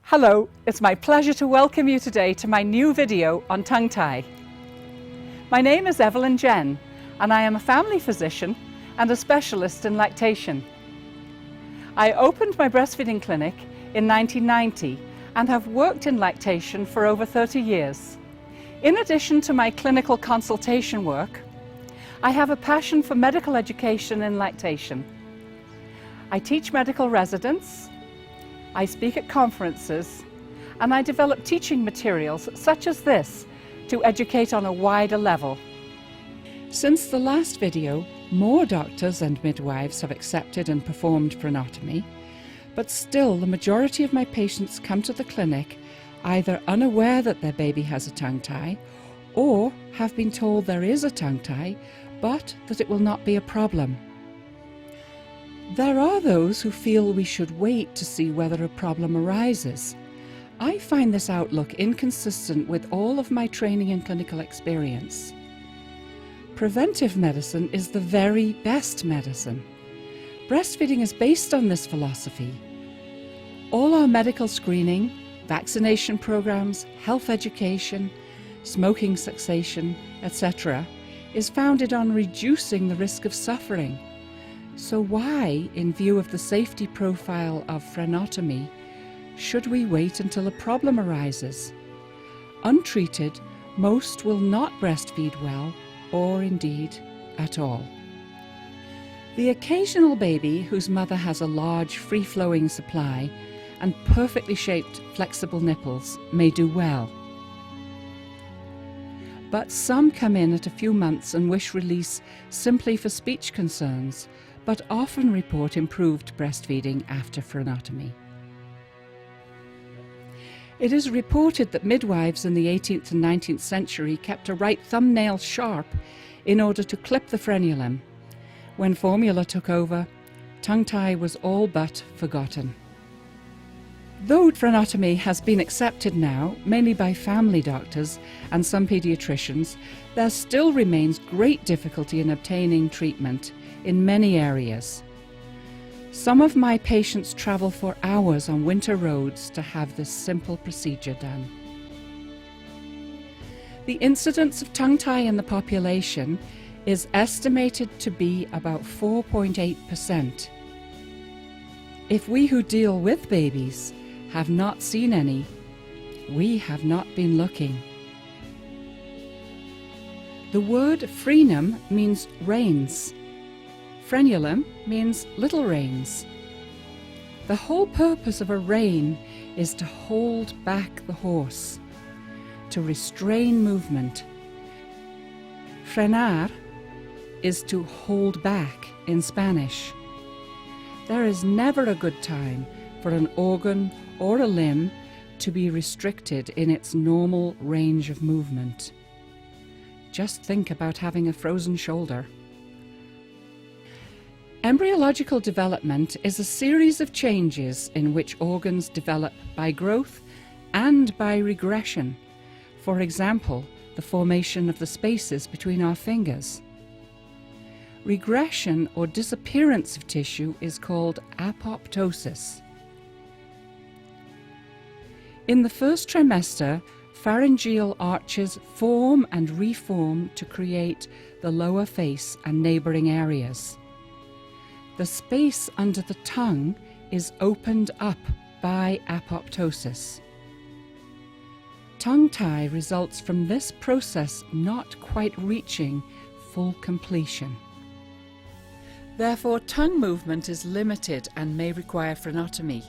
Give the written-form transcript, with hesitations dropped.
Hello, it's my pleasure to welcome you today to my new video on tongue tie. My name is Evelyn Jain and I am a family physician and a specialist in lactation. I opened my breastfeeding clinic in 1990 and have worked in lactation for over 30 years. In addition to my clinical consultation work, I have a passion for medical education in lactation. I teach medical residents, I speak at conferences, and I develop teaching materials such as this to educate on a wider level. Since the last video, more doctors and midwives have accepted and performed frenotomy, but still the majority of my patients come to the clinic either unaware that their baby has a tongue tie or have been told there is a tongue tie, but that it will not be a problem. There are those who feel we should wait to see whether a problem arises. I find this outlook inconsistent with all of my training and clinical experience. Preventive medicine is the very best medicine. Breastfeeding is based on this philosophy. All our medical screening, vaccination programs, health education, smoking cessation, etc. is founded on reducing the risk of suffering. So why, in view of the safety profile of frenotomy, should we wait until a problem arises? Untreated, most will not breastfeed well, or indeed at all. The occasional baby whose mother has a large free-flowing supply and perfectly shaped flexible nipples may do well. But some come in at a few months and wish release simply for speech concerns, but often report improved breastfeeding after frenotomy. It is reported that midwives in the 18th and 19th century kept a right thumbnail sharp in order to clip the frenulum. When formula took over, tongue tie was all but forgotten. Though frenotomy has been accepted now, mainly by family doctors and some paediatricians, there still remains great difficulty in obtaining treatment in many areas. Some of my patients travel for hours on winter roads to have this simple procedure done. The incidence of tongue tie in the population is estimated to be about 4.8%. If we who deal with babies have not seen any, we have not been looking. The word frenum means reins. Frenulum means little reins. The whole purpose of a rein is to hold back the horse, to restrain movement. Frenar is to hold back in Spanish. There is never a good time for an organ or a limb to be restricted in its normal range of movement. Just think about having a frozen shoulder. Embryological development is a series of changes in which organs develop by growth and by regression. For example, the formation of the spaces between our fingers. Regression or disappearance of tissue is called apoptosis. In the first trimester, pharyngeal arches form and reform to create the lower face and neighbouring areas. The space under the tongue is opened up by apoptosis. Tongue tie results from this process not quite reaching full completion. Therefore, tongue movement is limited and may require frenotomy.